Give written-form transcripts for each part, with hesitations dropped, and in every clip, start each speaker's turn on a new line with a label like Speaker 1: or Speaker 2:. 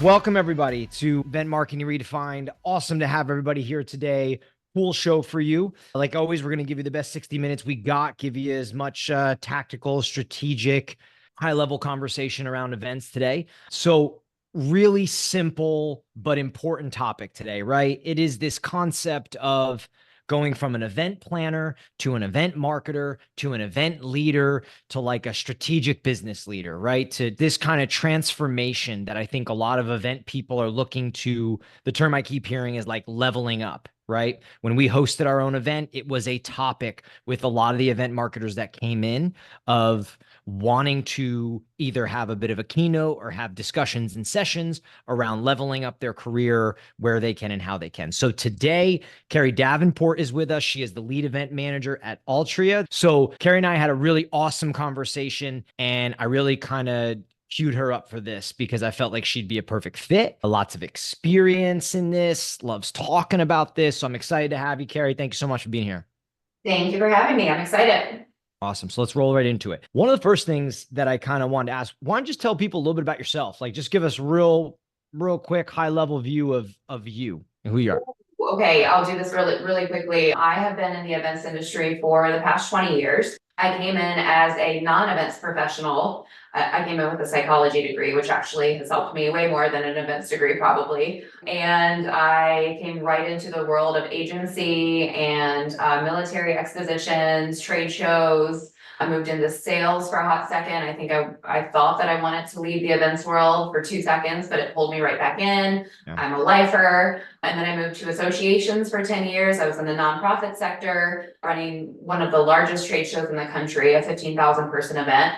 Speaker 1: Welcome, everybody, to Event Marketing Redefined. Awesome to have everybody here today. Cool show for you. Like always, we're going to give you the best 60 minutes we got, give you as much tactical, strategic, high-level conversation around events today. So really simple but important topic today, right? It is this concept of going from an event planner to an event marketer to an event leader to like a strategic business leader, right? To this kind of transformation that I think a lot of event people are looking to. The term I keep hearing is like leveling up, right? When we hosted our own event, it was a topic with a lot of the event marketers that came in of wanting to either have a bit of a keynote or have discussions and sessions around leveling up their career where they can and how they can. So today, Carrie Davenport is with us. She is the lead event manager at Altria. So Carrie and I had a really awesome conversation, and I really kind of queued her up for this because I felt like she'd be a perfect fit. Lots of experience in this, loves talking about this. So I'm excited to have you, Carrie. Thank you so much for being here.
Speaker 2: Thank you for having me. I'm excited.
Speaker 1: Awesome. So let's roll right into it. One of the first things that I kind of wanted to ask, why don't you just tell people a little bit about yourself? Like just give us real quick, high level view of you and who you are.
Speaker 2: Okay, I'll do this really quickly. I have been in the events industry for the past 20 years. I came in as a non-events professional. I came in with a psychology degree, which actually has helped me way more than an events degree probably. And I came right into the world of agency and military expositions, trade shows. I moved into sales for a hot second. I think I thought that I wanted to leave the events world for 2 seconds, but it pulled me right back in.
Speaker 1: Yeah.
Speaker 2: I'm a lifer. And then I moved to associations for 10 years. I was in the nonprofit sector, running one of the largest trade shows in the country, a 15,000 person event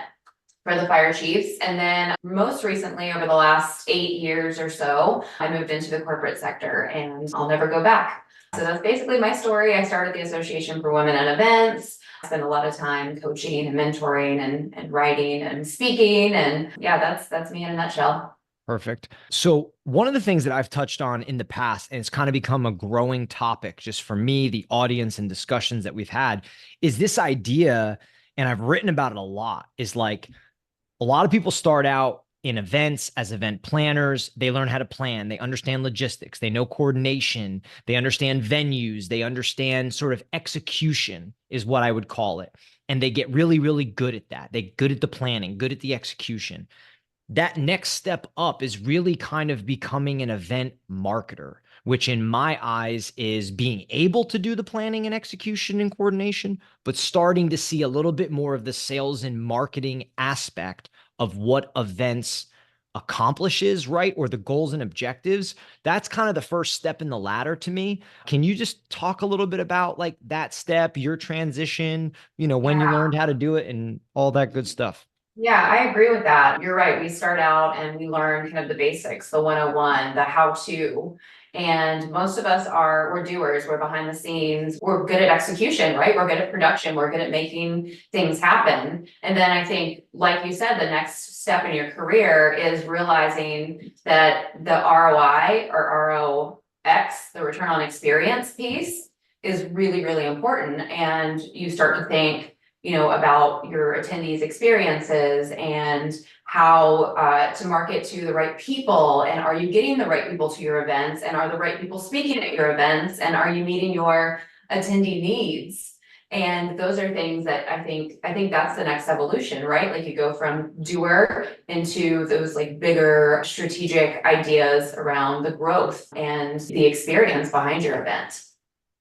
Speaker 2: for the fire chiefs. And then most recently, over the last 8 years or so, I moved into the corporate sector and I'll never go back. So that's basically my story. I started the Association for Women at Events. I spent a lot of time coaching and mentoring and writing and speaking. And yeah, that's me in a nutshell.
Speaker 1: Perfect. So one of the things that I've touched on in the past, and it's kind of become a growing topic just for me, the audience and discussions that we've had, is this idea, and I've written about it a lot, is like a lot of people start out in events as event planners. They learn how to plan. They understand logistics. They know coordination. They understand venues. They understand sort of execution is what I would call it. And they get really, really good at that. They're good at the planning, good at the execution. That next step up is really kind of becoming an event marketer, which in my eyes is being able to do the planning and execution and coordination, but starting to see a little bit more of the sales and marketing aspect of what events accomplishes, right? Or the goals and objectives. That's kind of the first step in the ladder to me. Can you just talk a little bit about like that step, your transition, when you learned how to do it and all that good stuff?
Speaker 2: Yeah, I agree with that. You're right. We start out and we learn kind of the basics, the 101, the how to. And most of us we're doers, we're behind the scenes, we're good at execution, right? We're good at production, we're good at making things happen. And then I think, like you said, the next step in your career is realizing that the ROI or ROX, the return on experience piece, is really, really important. And you start to think, about your attendees' experiences and how to market to the right people. And are you getting the right people to your events? And are the right people speaking at your events? And are you meeting your attendee needs? And those are things that I think that's the next evolution, right? Like you go from doer into those like bigger strategic ideas around the growth and the experience behind your event.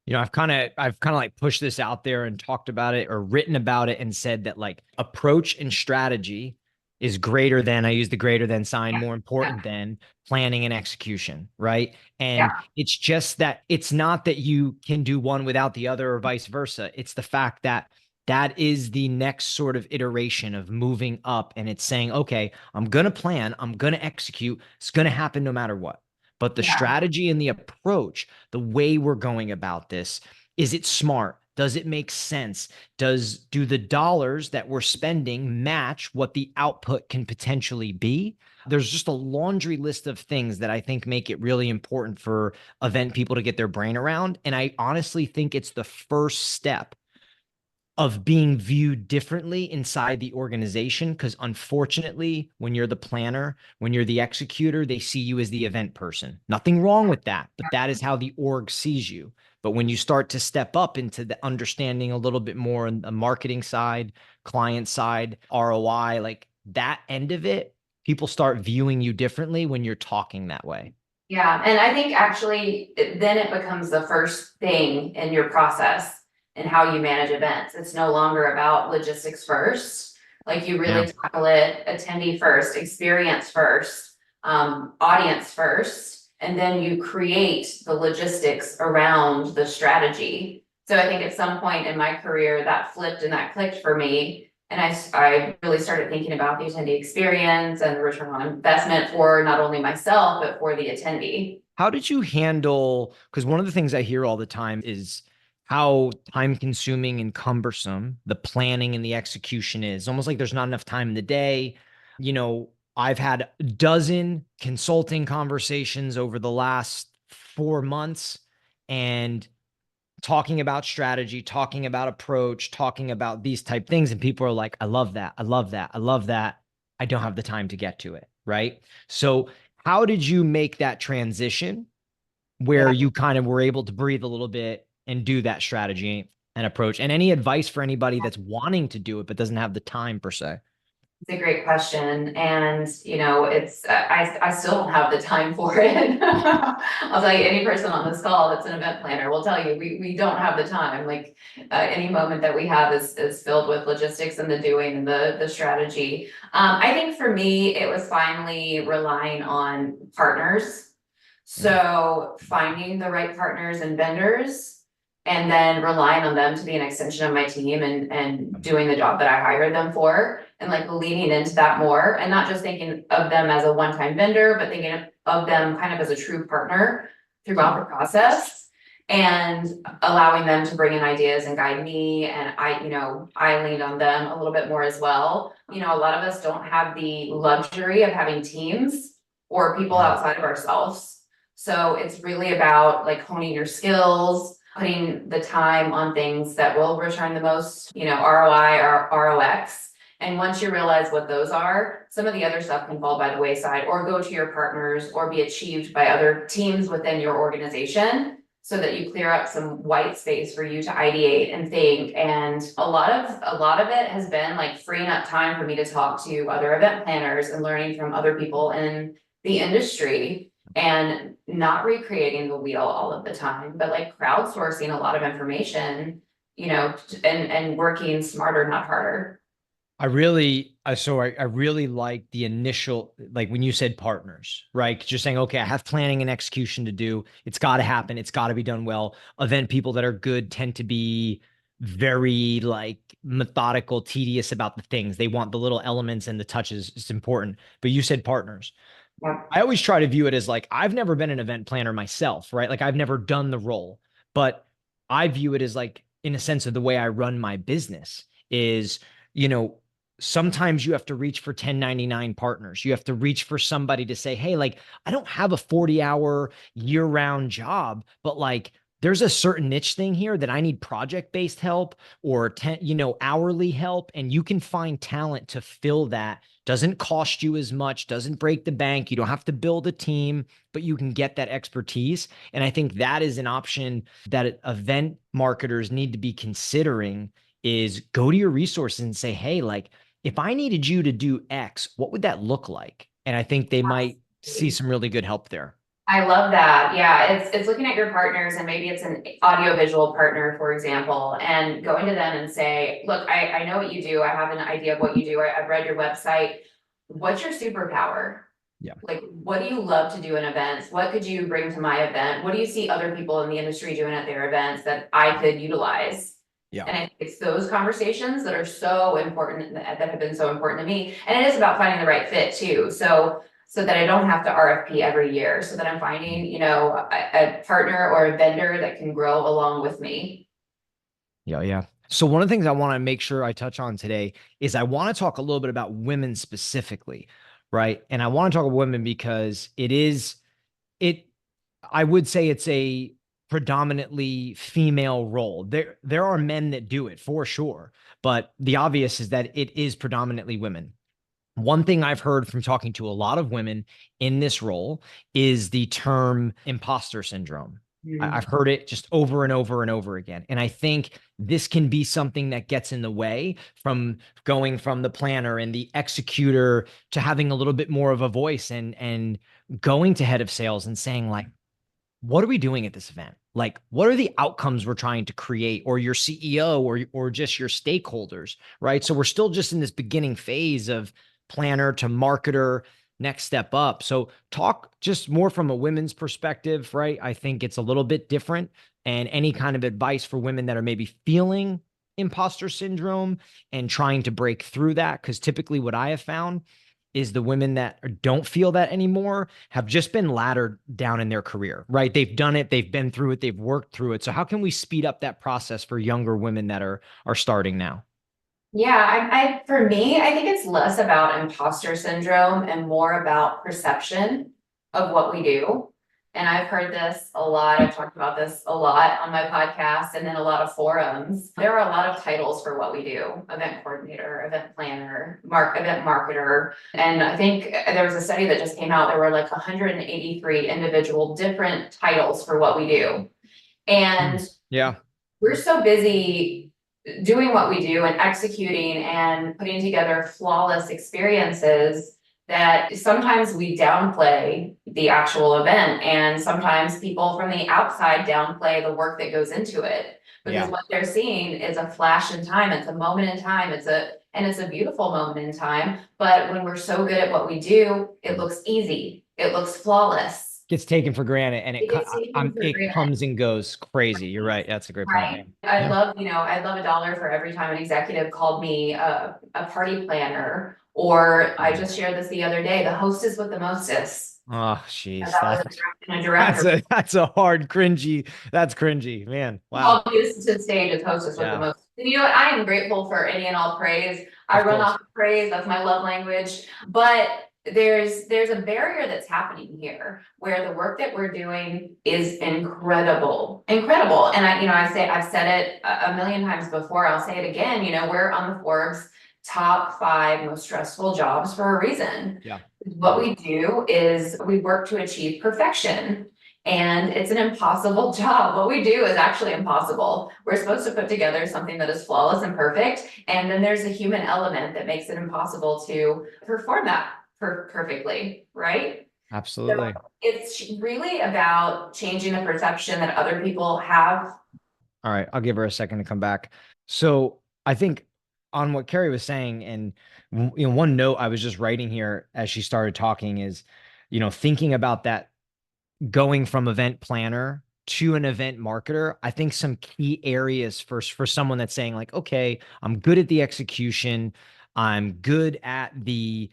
Speaker 1: I've kind of like pushed this out there and talked about it or written about it and said that like approach and strategy is greater than, I use the greater than sign,
Speaker 2: Yeah,
Speaker 1: more
Speaker 2: yeah,
Speaker 1: important than planning and execution, right? And
Speaker 2: yeah.
Speaker 1: it's just that it's not that you can do one without the other or vice versa. It's the fact that that is the next sort of iteration of moving up. And it's saying, okay, I'm going to plan, I'm going to execute. It's going to happen no matter what. But the
Speaker 2: Yeah.
Speaker 1: strategy and the approach, the way we're going about this, is it smart? Does it make sense? Do the dollars that we're spending match what the output can potentially be? There's just a laundry list of things that I think make it really important for event people to get their brain around. And I honestly think it's the first step of being viewed differently inside the organization. Because unfortunately, when you're the planner, when you're the executor, they see you as the event person. Nothing wrong with that, but that is how the org sees you. But when you start to step up into the understanding a little bit more on the marketing side, client side, ROI, like that end of it, people start viewing you differently when you're talking that way.
Speaker 2: Yeah, and I think actually then it becomes the first thing in your process and how you manage events. It's no longer about logistics first. Like you
Speaker 1: Yeah.
Speaker 2: really tackle it attendee first, experience first, audience first, and then you create the logistics around the strategy. So I think at some point in my career that flipped and that clicked for me. And I really started thinking about the attendee experience and the return on investment for not only myself, but for the attendee.
Speaker 1: How did you handle? Because one of the things I hear all the time is how time consuming and cumbersome the planning and the execution is. Almost like there's not enough time in the day. You know, I've had a dozen consulting conversations over the last 4 months and talking about strategy, talking about approach, talking about these type things. And people are like, I love that. I love that. I love that. I don't have the time to get to it. Right. So, how did you make that transition where
Speaker 2: Yeah.
Speaker 1: you kind of were able to breathe a little bit and do that strategy and approach? And any advice for anybody that's wanting to do it but doesn't have the time per se?
Speaker 2: It's a great question, and it's I still don't have the time for it. I'll tell you, any person on this call that's an event planner will tell you we don't have the time. Like any moment that we have is filled with logistics and the doing and the strategy. I think for me, it was finally relying on partners.
Speaker 1: Mm.
Speaker 2: So finding the right partners and vendors and then relying on them to be an extension of my team and doing the job that I hired them for and like leaning into that more and not just thinking of them as a one-time vendor, but thinking of them kind of as a true partner throughout the process and allowing them to bring in ideas and guide me. And I leaned on them a little bit more as well. A lot of us don't have the luxury of having teams or people
Speaker 1: Yeah.
Speaker 2: outside of ourselves. So it's really about like honing your skills, putting the time on things that will return the most, ROI or ROX. And once you realize what those are, some of the other stuff can fall by the wayside or go to your partners or be achieved by other teams within your organization so that you clear up some white space for you to ideate and think. And a lot of it has been like freeing up time for me to talk to other event planners and learning from other people in the industry and not recreating the wheel all of the time, but like crowdsourcing a lot of information, and working smarter, not harder.
Speaker 1: I really like the initial, like when you said partners, right? 'Cause you're saying, okay, I have planning and execution to do. It's got to happen. It's got to be done well. Event people that are good tend to be very like methodical, tedious about the things. They want the little elements and the touches. It's important. But you said partners.
Speaker 2: Yeah.
Speaker 1: I always try to view it as like I've never been an event planner myself, right? Like I've never done the role, but I view it as like in a sense of the way I run my business is, you know, sometimes you have to reach for 1099 partners. You have to reach for somebody to say, "Hey, like I don't have a 40-hour year-round job, but like there's a certain niche thing here that I need project-based help or hourly help and you can find talent to fill that doesn't cost you as much, doesn't break the bank. You don't have to build a team, but you can get that expertise. And I think that is an option that event marketers need to be considering is go to your resources and say, hey, like if I needed you to do X, what would that look like? And I think they might see some really good help there.
Speaker 2: I love that. Yeah, it's looking at your partners and maybe it's an audiovisual partner, for example, and going to them and say, look, I know what you do. I have an idea of what you do. I've read your website. What's your superpower?
Speaker 1: Yeah.
Speaker 2: Like, what do you love to do in events? What could you bring to my event? What do you see other people in the industry doing at their events that I could utilize?
Speaker 1: Yeah.
Speaker 2: And it's those conversations that are so important, that have been so important to me. And it is about finding the right fit too. So that I don't have to RFP every year, so that I'm finding, a partner or a vendor that can grow along with me.
Speaker 1: Yeah. Yeah. So one of the things I want to make sure I touch on today is I want to talk a little bit about women specifically, right? And I want to talk about women because it I would say it's a predominantly female role. There are men that do it for sure, but the obvious is that it is predominantly women. One thing I've heard from talking to a lot of women in this role is the term imposter syndrome. I've heard it just over and over and over again. And I think this can be something that gets in the way from going from the planner and the executor to having a little bit more of a voice and going to head of sales and saying, like, what are we doing at this event? Like, what are the outcomes we're trying to create, or your CEO or just your stakeholders, right? So we're still just in this beginning phase of planner to marketer, next step up. So talk just more from a women's perspective, right? I think it's a little bit different. And any kind of advice for women that are maybe feeling imposter syndrome and trying to break through that. Because typically what I have found is the women that don't feel that anymore have just been laddered down in their career, right? They've done it, they've been through it, they've worked through it. So how can we speed up that process for younger women that are starting now?
Speaker 2: Yeah, for me, I think it's less about imposter syndrome and more about perception of what we do. And I've heard this a lot. I've talked about this a lot on my podcast and in a lot of forums. There are a lot of titles for what we do: event coordinator, event planner, event marketer. And I think there was a study that just came out. There were like 183 individual different titles for what we do. And
Speaker 1: Yeah.
Speaker 2: we're so busy doing what we do and executing and putting together flawless experiences that sometimes we downplay the actual event, and sometimes people from the outside downplay the work that goes into it, because what they're seeing is a flash in time. It's a moment in time. It's a beautiful moment in time. But when we're so good at what we do, it looks easy. It looks flawless.
Speaker 1: Gets taken for granted, and
Speaker 2: It gets taken for
Speaker 1: it
Speaker 2: granted.
Speaker 1: comes and goes crazy. You're right. That's a great point.
Speaker 2: Right. I'd love a dollar for every time an executive called me a party planner, or I just shared this the other day, the hostess with the mostest.
Speaker 1: Oh, jeez.
Speaker 2: That was a director.
Speaker 1: That's a hard cringy. That's cringy, man. Wow.
Speaker 2: Called me to the stage as hostess with the most. And you know what? I am grateful for any and all praise. I run off of praise. That's my love language. But there's a barrier that's happening here where the work that we're doing is incredible. And I've said it a million times before. I'll say it again. We're on the Forbes top 5 most stressful jobs for a reason.
Speaker 1: Yeah.
Speaker 2: What we do is we work to achieve perfection. And it's an impossible job. What we do is actually impossible. We're supposed to put together something that is flawless and perfect. And then there's a human element that makes it impossible to perform that perfectly, right?
Speaker 1: Absolutely.
Speaker 2: So it's really about changing the perception that other people have.
Speaker 1: All right, I'll give her a second to come back. So I think on what Carrie was saying, and one note I was just writing here as she started talking is, thinking about that, going from event planner to an event marketer. I think some key areas for someone that's saying, like, okay, I'm good at the execution, I'm good at the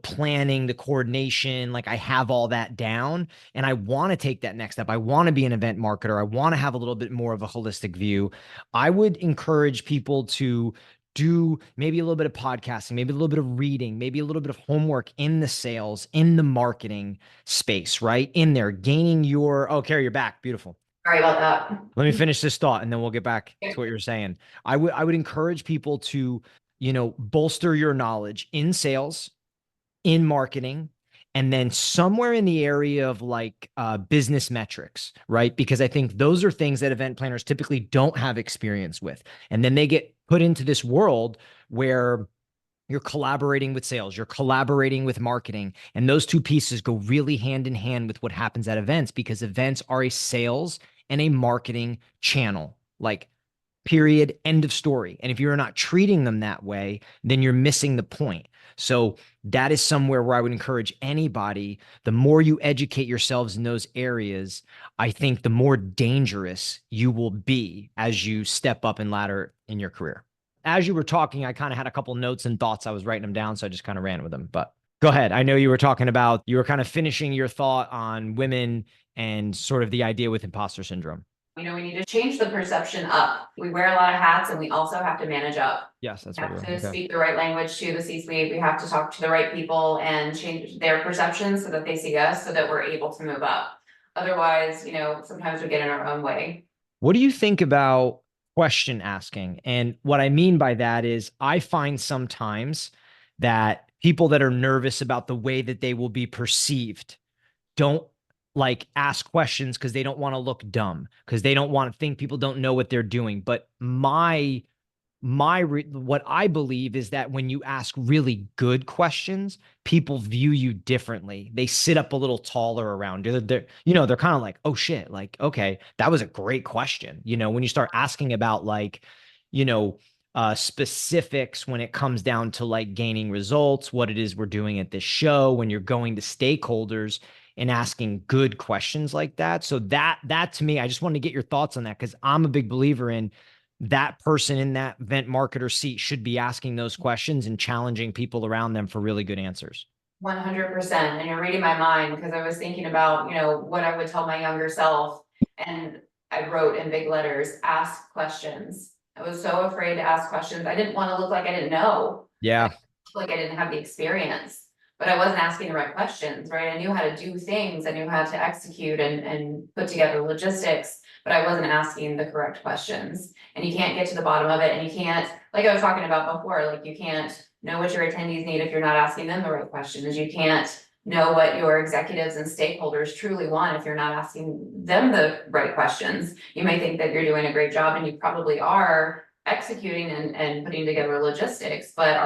Speaker 1: planning, the coordination, like I have all that down and I want to take that next step. I want to be an event marketer. I want to have a little bit more of a holistic view. I would encourage people to do maybe a little bit of podcasting, maybe a little bit of reading, maybe a little bit of homework in the sales, in the marketing space, right? In there, gaining Carrie, you're back. Beautiful.
Speaker 2: Sorry about that.
Speaker 1: Let me finish this thought and then we'll get back to what you're saying. I would encourage people to, bolster your knowledge in sales, in marketing, and then somewhere in the area of like business metrics, right? Because I think those are things that event planners typically don't have experience with. And then they get put into this world where you're collaborating with sales, you're collaborating with marketing, and those two pieces go really hand in hand with what happens at events, because events are a sales and a marketing channel. Like, period, end of story. And if you're not treating them that way, then you're missing the point. So that is somewhere where I would encourage anybody, the more you educate yourselves in those areas, I think the more dangerous you will be as you step up and ladder in your career. As you were talking, I kind of had a couple notes and thoughts. I was writing them down, so I just kind of ran with them. But go ahead. I know you were kind of finishing your thought on women and sort of the idea with imposter syndrome.
Speaker 2: We need to change the perception up. We wear a lot of hats and we also have to manage up.
Speaker 1: Yes, that's
Speaker 2: right. We have to speak the right language to the C-suite. We have to talk to the right people and change their perceptions so that they see us, so that we're able to move up. Otherwise, sometimes we get in our own way.
Speaker 1: What do you think about question asking? And what I mean by that is I find sometimes that people that are nervous about the way that they will be perceived don't like ask questions because they don't want to look dumb, because they don't want to think people don't know what they're doing. But what I believe is that when you ask really good questions, people view you differently. They sit up a little taller around you. They're kind of like, oh shit, like, okay, that was a great question. When you start asking about like, you know, specifics when it comes down to like gaining results, what it is we're doing at this show, when you're going to stakeholders and asking good questions like that. So that to me, I just wanted to get your thoughts on that because I'm a big believer in that person in that event marketer seat should be asking those questions and challenging people around them for really good answers.
Speaker 2: 100%. And you're reading my mind because I was thinking about, what I would tell my younger self. And I wrote in big letters, ask questions. I was so afraid to ask questions. I didn't want to look like I didn't know. I
Speaker 1: Yeah.
Speaker 2: didn't look like I didn't have the experience, but I wasn't asking the right questions, right? I knew how to do things. I knew how to execute and put together logistics, but I wasn't asking the correct questions. And you can't get to the bottom of it. And you can't, like I was talking about before, like you can't know what your attendees need if you're not asking them the right questions. You can't know what your executives and stakeholders truly want if you're not asking them the right questions. You may think that you're doing a great job and you probably are executing and putting together logistics, but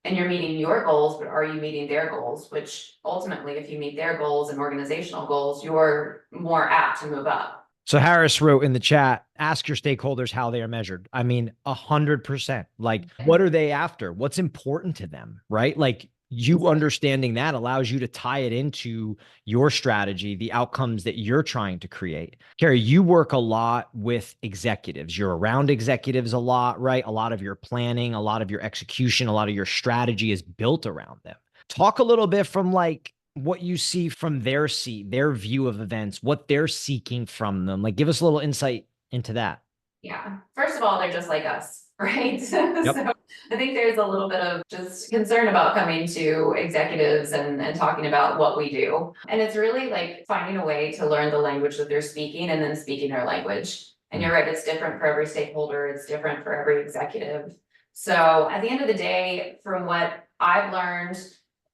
Speaker 2: and you're meeting your goals, but are you meeting their goals? Which ultimately, if you meet their goals and organizational goals, you're more apt to move up.
Speaker 1: So Harris wrote in the chat, ask your stakeholders how they are measured. I mean, 100%. Like, what are they after? What's important to them, right? Like, you understanding that allows you to tie it into your strategy, the outcomes that you're trying to create. Carrie, you work a lot with executives. You're around executives a lot, right? A lot of your planning, a lot of your execution, a lot of your strategy is built around them. Talk a little bit from like what you see from their seat, their view of events, what they're seeking from them. Like, give us a little insight into that.
Speaker 2: Yeah, first of all, they're just like us, right?
Speaker 1: Yep.
Speaker 2: So I think there's a little bit of just concern about coming to executives and talking about what we do. And it's really like finding a way to learn the language that they're speaking and then speaking their language. And you're right, it's different for every stakeholder, it's different for every executive. So at the end of the day, from what I've learned,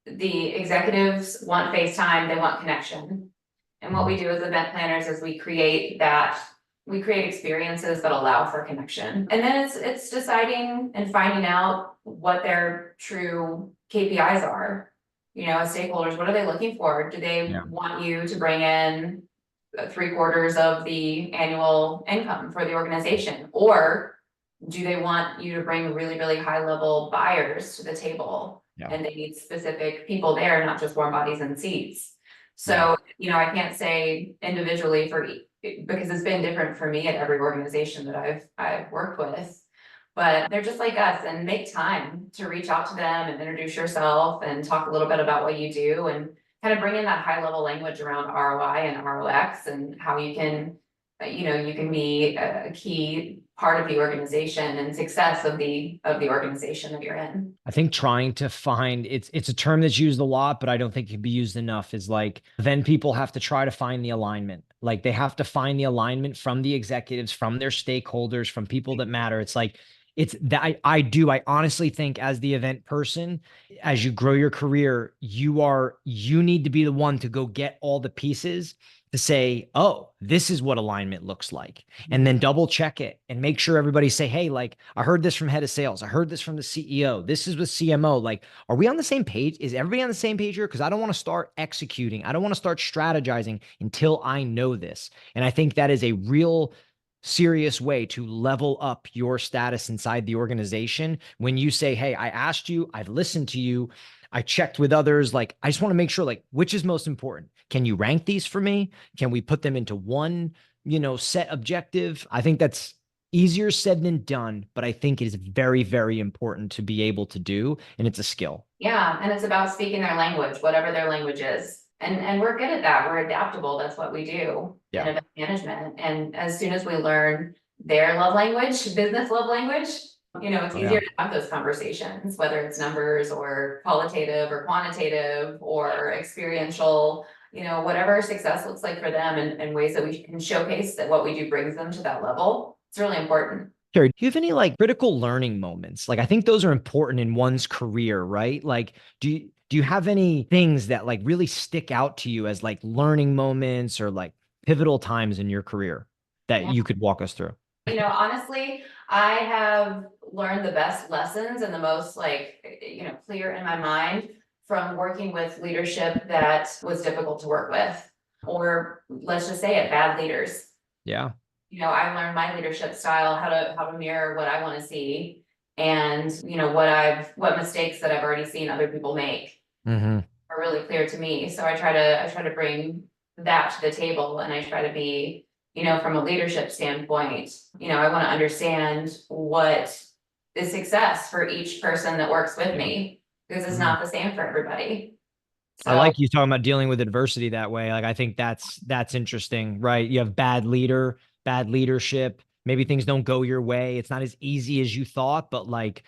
Speaker 2: the executives want face time, they want connection. And what we do as event planners is we create experiences that allow for connection. And then it's deciding and finding out what their true KPIs are. As stakeholders, what are they looking for? Do they
Speaker 1: Yeah.
Speaker 2: want you to bring in 3/4 of the annual income for the organization? Or do they want you to bring really, really high level buyers to the table?
Speaker 1: Yeah.
Speaker 2: And they need specific people there, not just warm bodies and seats.
Speaker 1: Yeah.
Speaker 2: So, I can't say individually because it's been different for me at every organization that I've worked with. But they're just like us, and make time to reach out to them and introduce yourself and talk a little bit about what you do and kind of bring in that high level language around ROI and ROX and how you can, you can be a key part of the organization and success of the organization that you're in.
Speaker 1: I think trying to find it's a term that's used a lot, but I don't think it can be used enough is like then people have to try to find the alignment. Like they have to find the alignment from the executives, from their stakeholders, from people that matter. It's like it's that I honestly think as the event person, as you grow your career, you need to be the one to go get all the pieces to say, oh, this is what alignment looks like. And then double check it and make sure everybody say, hey, like I heard this from head of sales. I heard this from the CEO. This is with CMO. Like, are we on the same page? Is everybody on the same page here? Because I don't want to start executing. I don't want to start strategizing until I know this. And I think that is a real serious way to level up your status inside the organization. When you say, hey, I asked you, I've listened to you, I checked with others. Like, I just want to make sure, like, which is most important? Can you rank these for me? Can we put them into one, set objective? I think that's easier said than done, but I think it is very, very important to be able to do. And it's a skill.
Speaker 2: Yeah, and it's about speaking their language, whatever their language is. And we're good at that. We're adaptable. That's what we do in
Speaker 1: Yeah.
Speaker 2: event management. And as soon as we learn their love language, business love language, it's
Speaker 1: Oh, yeah.
Speaker 2: easier to have those conversations, whether it's numbers or qualitative or quantitative or experiential. whatever success looks like for them and ways that we can showcase that what we do brings them to that level. It's really important.
Speaker 1: Carrie, do you have any like critical learning moments? Like I think those are important in one's career, right? Like do you have any things that like really stick out to you as like learning moments or like pivotal times in your career that
Speaker 2: Yeah.
Speaker 1: you could walk us through?
Speaker 2: Honestly, I have learned the best lessons and the most clear in my mind from working with leadership that was difficult to work with, or let's just say it, bad leaders.
Speaker 1: Yeah.
Speaker 2: I've learned my leadership style, how to mirror what I want to see, and what mistakes that I've already seen other people make
Speaker 1: Hmm.
Speaker 2: are really clear to me. So I try to bring that to the table, and I try to be, from a leadership standpoint, I want to understand what is success for each person that works with
Speaker 1: Yeah.
Speaker 2: me, because it's
Speaker 1: Mhm.
Speaker 2: not the same for everybody.
Speaker 1: I
Speaker 2: So
Speaker 1: like you talking about dealing with adversity that way. Like I think that's interesting, right? You have bad leadership. Maybe things don't go your way. It's not as easy as you thought, but like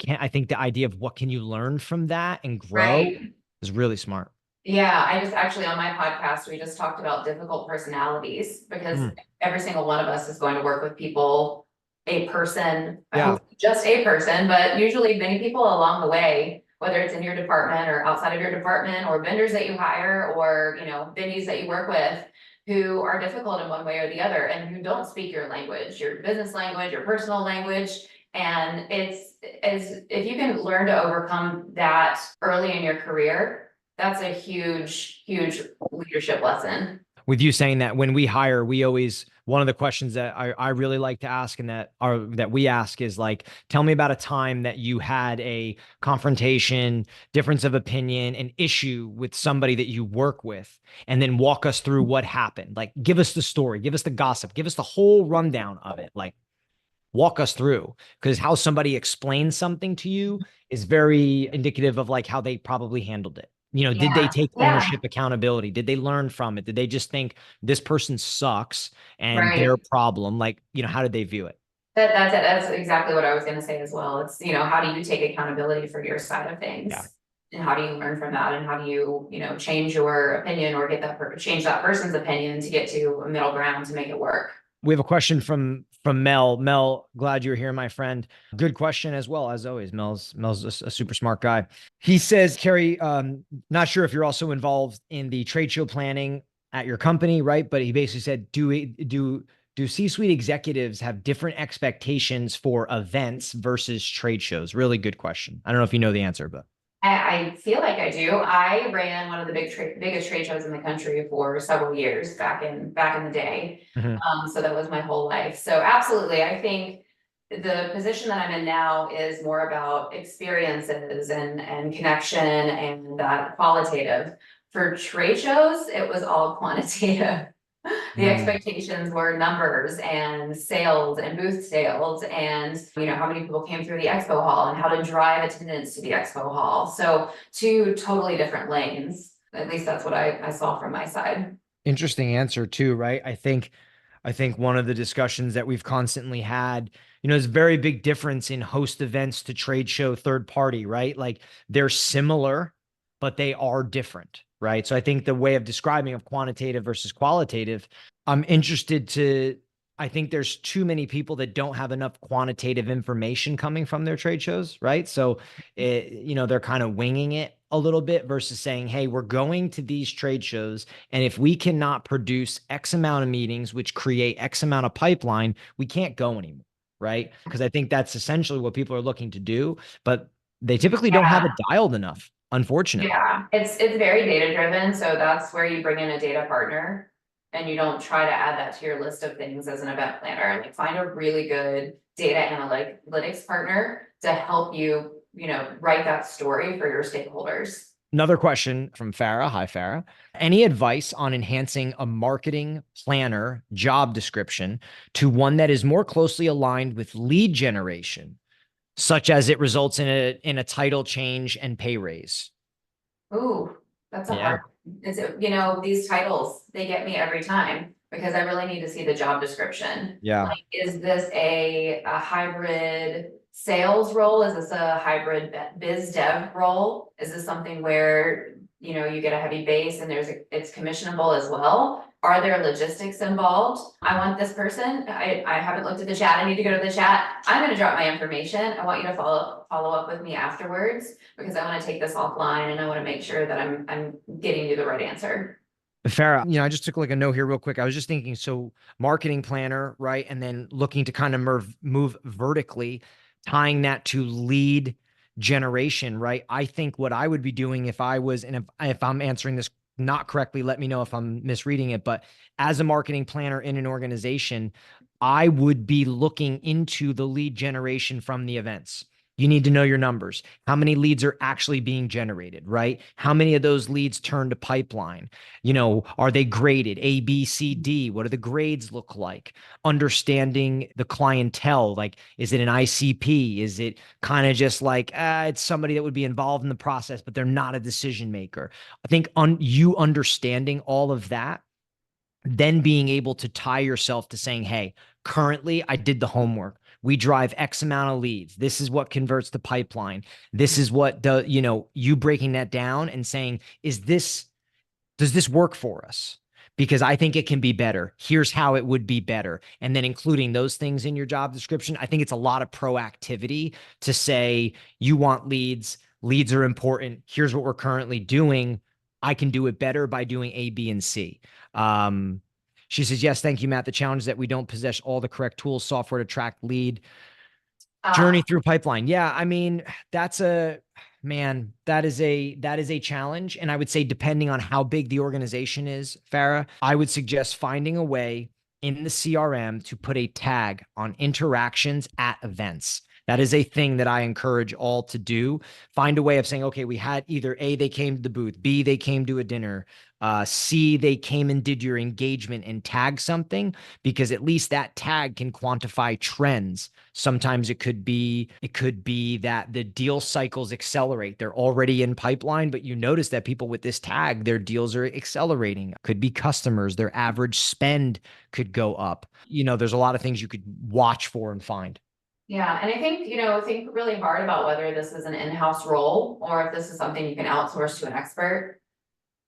Speaker 1: I think the idea of what can you learn from that and grow
Speaker 2: right.
Speaker 1: is really smart.
Speaker 2: Yeah, I just actually on my podcast, we just talked about difficult personalities because
Speaker 1: Mm.
Speaker 2: every single one of us is going to work with people, a person, I
Speaker 1: Yeah.
Speaker 2: hope just a person, but usually many people along the way, whether it's in your department or outside of your department or vendors that you hire or, venues that you work with who are difficult in one way or the other and who don't speak your language, your business language, your personal language. And it's as if you can learn to overcome that early in your career, that's a huge, huge leadership lesson.
Speaker 1: With you saying that when we hire, we always one of the questions that I really like to ask and that we ask is like, tell me about a time that you had a confrontation, difference of opinion, an issue with somebody that you work with, and then walk us through what happened. Like, give us the story, give us the gossip, give us the whole rundown of it. Like, walk us through because how somebody explains something to you is very indicative of like how they probably handled it. Did they
Speaker 2: Yeah,
Speaker 1: take
Speaker 2: yeah,
Speaker 1: ownership, accountability? Did they learn from it? Did they just think this person sucks and their
Speaker 2: right.
Speaker 1: problem? Like, how did they view it?
Speaker 2: That's it. That's exactly what I was gonna say as well. It's, how do you take accountability for your side of
Speaker 1: Yeah.
Speaker 2: things? And how do you learn from that? And how do you, change your opinion or change that person's opinion to get to a middle ground to make it work?
Speaker 1: We have a question from Mel. Mel, glad you're here, my friend. Good question as well as always. Mel's a super smart guy. He says, Carrie, not sure if you're also involved in the trade show planning at your company, right? But he basically said, do C-suite executives have different expectations for events versus trade shows? Really good question. I don't know if you know the answer, but
Speaker 2: I feel like I do. I ran one of the biggest trade shows in the country for several years back in the day.
Speaker 1: Mhm.
Speaker 2: So that was my whole life. So absolutely, I think the position that I'm in now is more about experiences and connection and qualitative. For trade shows, it was all quantitative. The
Speaker 1: Mm.
Speaker 2: expectations were numbers and sales and booth sales and how many people came through the expo hall and how to drive attendance to the expo hall. So two totally different lanes. At least that's what I saw from my side.
Speaker 1: Interesting answer too, right? I think one of the discussions that we've constantly had, is a very big difference in host events to trade show third party, right? Like they're similar, but they are different, right? So I think the way of describing of quantitative versus qualitative, I'm interested to I think there's too many people that don't have enough quantitative information coming from their trade shows, right? So they're kind of winging it a little bit versus saying, hey, we're going to these trade shows. And if we cannot produce X amount of meetings, which create X amount of pipeline, we can't go anymore. Right. Because I think that's essentially what people are looking to do, but they typically don't have
Speaker 2: Yeah,
Speaker 1: it dialed enough, unfortunately.
Speaker 2: yeah. It's very data driven. So that's where you bring in a data partner and you don't try to add that to your list of things as an event planner. Like find a really good data analytics partner to help you, write that story for your stakeholders.
Speaker 1: Another question from Farah. Hi, Farah. Any advice on enhancing a marketing planner job description to one that is more closely aligned with lead generation, such as it results in a title change and pay raise?
Speaker 2: Ooh, that's a
Speaker 1: Yeah.
Speaker 2: hard, these titles, they get me every time because I really need to see the job description.
Speaker 1: Yeah.
Speaker 2: Like, is this a hybrid sales role? Is this a hybrid biz dev role? Is this something where, you get a heavy base and it's commissionable as well. Are there logistics involved? I want this person, I haven't looked at the chat, I need to go to the chat. I'm gonna drop my information. I want you to follow up with me afterwards because I wanna take this offline and I wanna make sure that I'm getting you the right answer.
Speaker 1: Farah, I just took like a note here real quick. I was just thinking, so marketing planner, right? And then looking to kind of move vertically, tying that to lead generation, right? I think what I would be doing if I was, and if I'm answering this not correctly, let me know if I'm misreading it. But as a marketing planner in an organization, I would be looking into the lead generation from the events. You need to know your numbers. How many leads are actually being generated, right? How many of those leads turn to pipeline? Are they graded A, B, C, D? What do the grades look like? Understanding the clientele. Like, is it an ICP? Is it kind of just like, it's somebody that would be involved in the process, but they're not a decision maker? I think you understanding all of that, then being able to tie yourself to saying, hey, currently I did the homework. We drive X amount of leads. This is what converts the pipeline. This is what you breaking that down and saying, does this work for us? Because I think it can be better. Here's how it would be better. And then including those things in your job description. I think it's a lot of proactivity to say, you want leads. Leads are important. Here's what we're currently doing. I can do it better by doing A, B, and C. Um, she says, yes, thank you, Matt. The challenge is that we don't possess all the correct tools, software to track lead journey through pipeline. Yeah, I mean, that's a man, that is a challenge. And I would say, depending on how big the organization is, Farah, I would suggest finding a way in the CRM to put a tag on interactions at events. That is a thing that I encourage all to do. Find a way of saying, okay, we had either A, they came to the booth, B, they came to a dinner, C, they came and did your engagement, and tag something, because at least that tag can quantify trends. Sometimes it could be that the deal cycles accelerate. They're already in pipeline, but you notice that people with this tag, their deals are accelerating. Could be customers, their average spend could go up. There's a lot of things you could watch for and find.
Speaker 2: Yeah, and I think, think really hard about whether this is an in-house role or if this is something you can outsource to an expert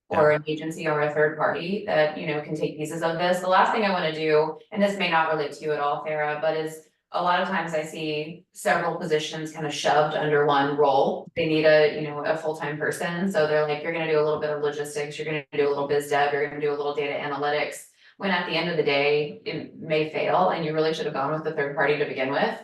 Speaker 2: or
Speaker 1: Yeah.
Speaker 2: an agency or a third party that, can take pieces of this. The last thing I want to do, and this may not relate to you at all, Farah, but is a lot of times I see several positions kind of shoved under one role. They need a full-time person. So they're like, you're going to do a little bit of logistics, you're going to do a little biz dev, you're going to do a little data analytics. When at the end of the day, it may fail and you really should have gone with the third party to begin with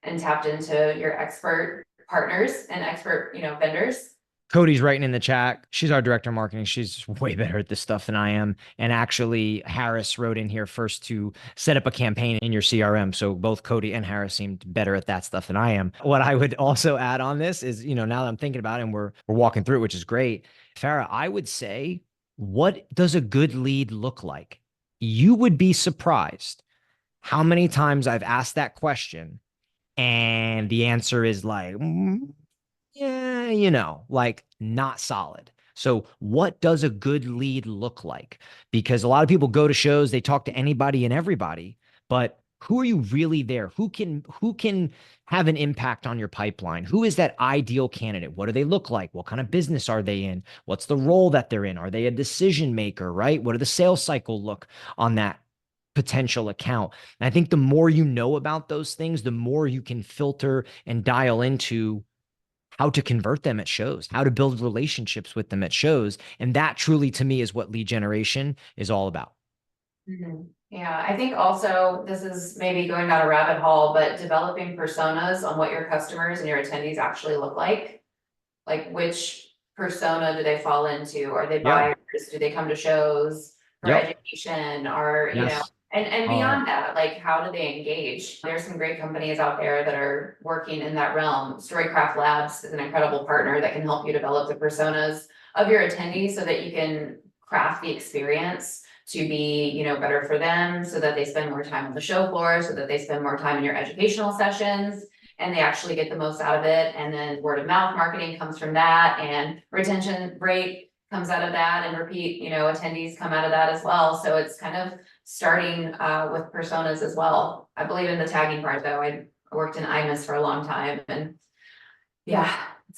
Speaker 2: and tapped into your expert partners and expert, vendors.
Speaker 1: Cody's writing in the chat. She's our director of marketing. She's way better at this stuff than I am. And actually, Harris wrote in here first to set up a campaign in your CRM. So both Cody and Harris seemed better at that stuff than I am. What I would also add on this is, now that I'm thinking about it and we're walking through it, which is great. Farah, I would say, what does a good lead look like? You would be surprised how many times I've asked that question and the answer is like, yeah, like not solid. So what does a good lead look like? Because a lot of people go to shows, they talk to anybody and everybody, but who are you really there? Who can have an impact on your pipeline? Who is that ideal candidate? What do they look like? What kind of business are they in? What's the role that they're in? Are they a decision maker, right? What do the sales cycle look on that potential account? And I think the more you know about those things, the more you can filter and dial into how to convert them at shows, how to build relationships with them at shows. And that truly, to me, is what lead generation is all about.
Speaker 2: Yeah, I think also this is maybe going down a rabbit hole, but developing personas on what your customers and your attendees actually look like. Like, which persona do they fall into? Are they
Speaker 1: Yeah.
Speaker 2: buyers? Do they come to shows for
Speaker 1: Yep.
Speaker 2: education? Or,
Speaker 1: Yes.
Speaker 2: and beyond that, like, how do they engage? There's some great companies out there that are working in that realm. Storycraft Labs is an incredible partner that can help you develop the personas of your attendees so that you can craft the experience to be, better for them, so that they spend more time on the show floor, so that they spend more time in your educational sessions and they actually get the most out of it. And then word of mouth marketing comes from that, and retention rate comes out of that, and repeat, attendees come out of that as well. So it's kind of starting with personas as well. I believe in the tagging part though. I worked in IMIS for a long time, and yeah,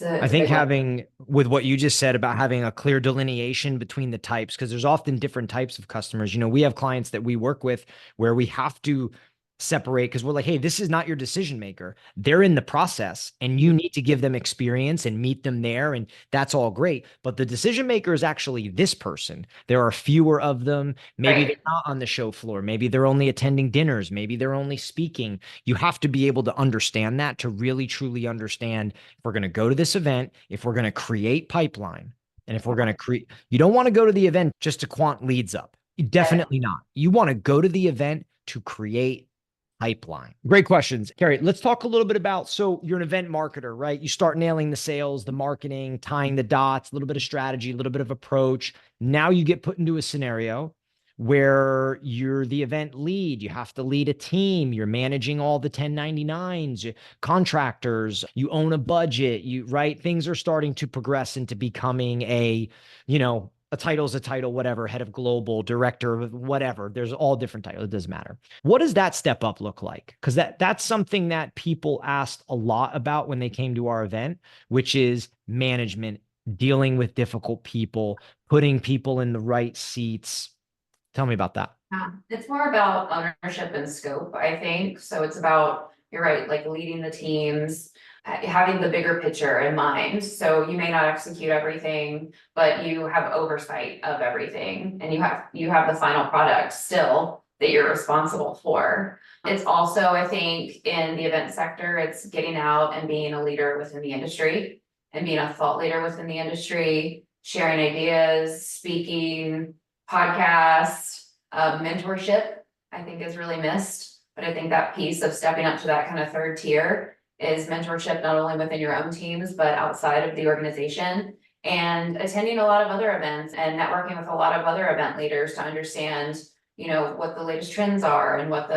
Speaker 1: I
Speaker 2: It's a
Speaker 1: think
Speaker 2: big one.
Speaker 1: having, with what you just said about having a clear delineation between the types, because there's often different types of customers. We have clients that we work with where we have to separate because we're like, hey, this is not your decision maker. They're in the process and you need to give them experience and meet them there. And that's all great. But the decision maker is actually this person. There are fewer of them. Maybe they're
Speaker 2: Right.
Speaker 1: not on the show floor. Maybe they're only attending dinners. Maybe they're only speaking. You have to be able to understand that to really, truly understand if we're going to go to this event, if we're going to create pipeline, and if we're going to create, you don't want to go to the event just to quant leads up. Definitely not. You want to go to the event to create pipeline. Great questions. Carrie, let's talk a little bit about, so you're an event marketer, right? You start nailing the sales, the marketing, tying the dots, a little bit of strategy, a little bit of approach. Now you get put into a scenario where you're the event lead. You have to lead a team. You're managing all the 1099s, contractors. You own a budget. Right? Things are starting to progress into becoming a title's a title, whatever, head of global, director, whatever. There's all different titles. It doesn't matter. What does that step up look like? Because that's something that people asked a lot about when they came to our event, which is management, dealing with difficult people, putting people in the right seats. Tell me about that.
Speaker 2: Yeah, it's more about ownership and scope, I think. So it's about, you're right, like leading the teams, having the bigger picture in mind. So you may not execute everything, but you have oversight of everything and you have the final product still that you're responsible for. It's also, I think, in the event sector, it's getting out and being a leader within the industry and being a thought leader within the industry, sharing ideas, speaking, podcasts, mentorship, I think is really missed, but I think that piece of stepping up to that kind of third tier is mentorship, not only within your own teams, but outside of the organization. And attending a lot of other events and networking with a lot of other event leaders to understand, what the latest trends are and what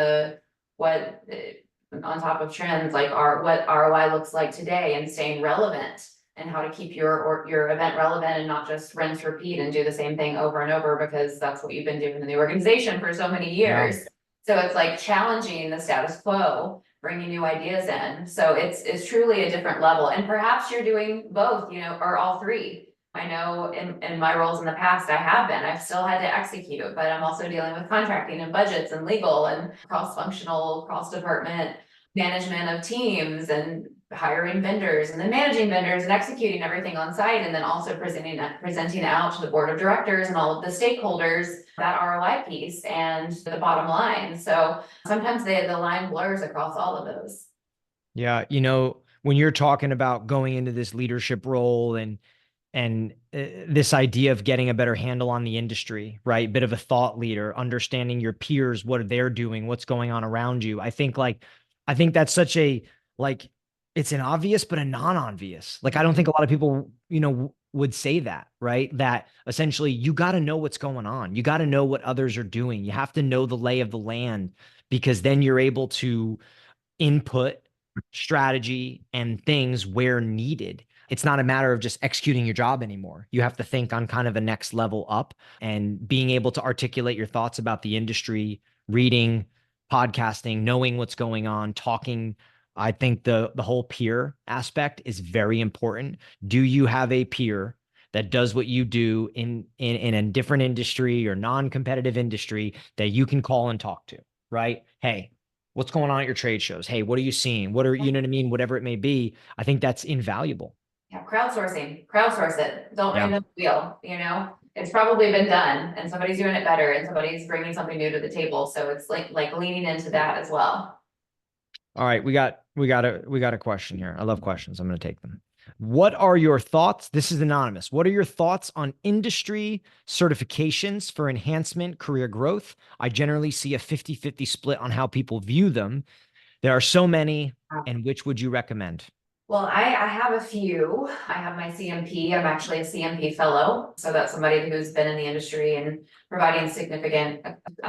Speaker 2: on top of trends, like what ROI looks like today and staying relevant and how to keep your event relevant and not just rinse, repeat and do the same thing over and over because that's what you've been doing in the organization for so many
Speaker 1: Yeah.
Speaker 2: years. So it's like challenging the status quo, bringing new ideas in. So it's truly a different level. And perhaps you're doing both, or all three. I know in my roles in the past, I've still had to execute, but I'm also dealing with contracting and budgets and legal and cross-functional, cross-department management of teams and hiring vendors and then managing vendors and executing everything on site and then also presenting out to the board of directors and all of the stakeholders that ROI piece and the bottom line. So sometimes the line blurs across all of those.
Speaker 1: Yeah. When you're talking about going into this leadership role and this idea of getting a better handle on the industry, right? Bit of a thought leader, understanding your peers, what they're doing, what's going on around you. I think that's such a, like, it's an obvious, but a non-obvious. Like, I don't think a lot of people, would say that, right? That essentially you got to know what's going on. You got to know what others are doing. You have to know the lay of the land because then you're able to input strategy and things where needed. It's not a matter of just executing your job anymore. You have to think on kind of a next level up and being able to articulate your thoughts about the industry, reading, podcasting, knowing what's going on, talking. I think the whole peer aspect is very important. Do you have a peer that does what you do in a different industry or non-competitive industry that you can call and talk to, right? Hey, what's going on at your trade shows? Hey, what are you seeing? You know what I mean? Whatever it may be. I think that's invaluable.
Speaker 2: Yeah, crowdsource it. Don't
Speaker 1: Yeah.
Speaker 2: reinvent the wheel. It's probably been done and somebody's doing it better and somebody's bringing something new to the table. So it's like leaning into that as well.
Speaker 1: All right. We got a question here. I love questions. I'm going to take them. What are your thoughts? This is anonymous. What are your thoughts on industry certifications for enhancement career growth? I generally see a 50-50 split on how people view them. There are so many, and which would you recommend?
Speaker 2: Well, I have a few. I have my CMP. I'm actually a CMP fellow. So that's somebody who's been in the industry and providing significant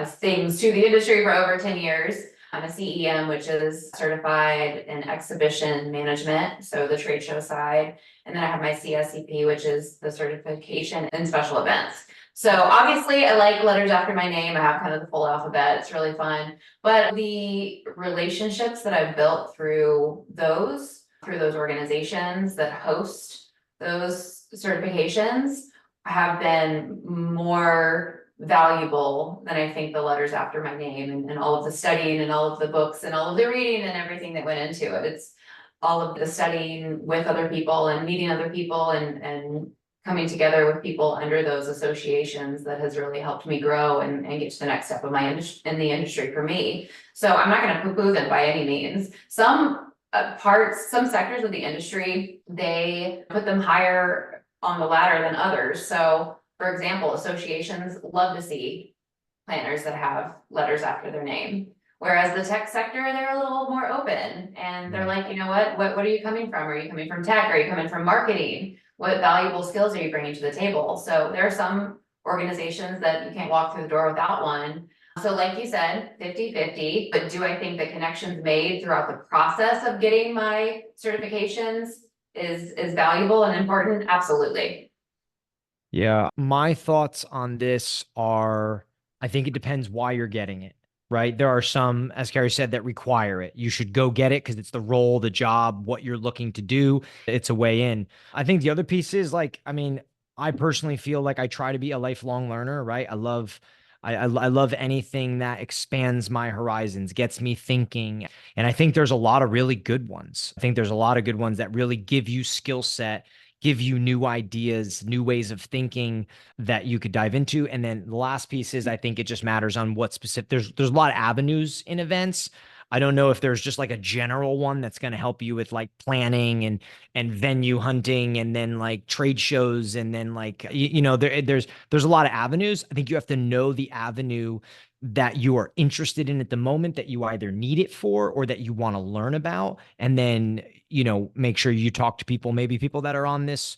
Speaker 2: things to the industry for over 10 years. I'm a CEM, which is certified in exhibition management, so the trade show side. And then I have my CSCP, which is the certification in special events. So obviously I like letters after my name. I have kind of the full alphabet. It's really fun. But the relationships that I've built through those through those organizations that host those certifications have been more valuable than I think the letters after my name and all of the studying and all of the books and all of the reading and everything that went into it. It's all of the studying with other people and meeting other people and coming together with people under those associations that has really helped me grow and get to the next step of my in the industry for me. So I'm not going to poo-poo them by any means. Some some sectors of the industry, they put them higher on the ladder than others. So for example, associations love to see planners that have letters after their name. Whereas the tech sector, they're a little more open and they're like, you know what are you coming from? Are you coming from tech? Are you coming from marketing? What valuable skills are you bringing to the table? So there are some organizations that you can't walk through the door without one. So like you said, 50-50, but do I think the connections made throughout the process of getting my certifications is valuable and important? Absolutely.
Speaker 1: Yeah. My thoughts on this are, I think it depends why you're getting it, right? There are some, as Carrie said, that require it. You should go get it because it's the role, the job, what you're looking to do. It's a way in. I think the other piece is like, I mean, I personally feel like I try to be a lifelong learner, right? I love anything that expands my horizons, gets me thinking. And I think there's a lot of really good ones. I think there's a lot of good ones that really give you skill set, give you new ideas, new ways of thinking that you could dive into. And then the last piece is I think it just matters on what specific there's a lot of avenues in events. I don't know if there's just like a general one that's going to help you with like planning and venue hunting and then like trade shows and then like there's a lot of avenues. I think you have to know the avenue that you are interested in at the moment, that you either need it for or that you want to learn about, and then make sure you talk to people, maybe people that are on this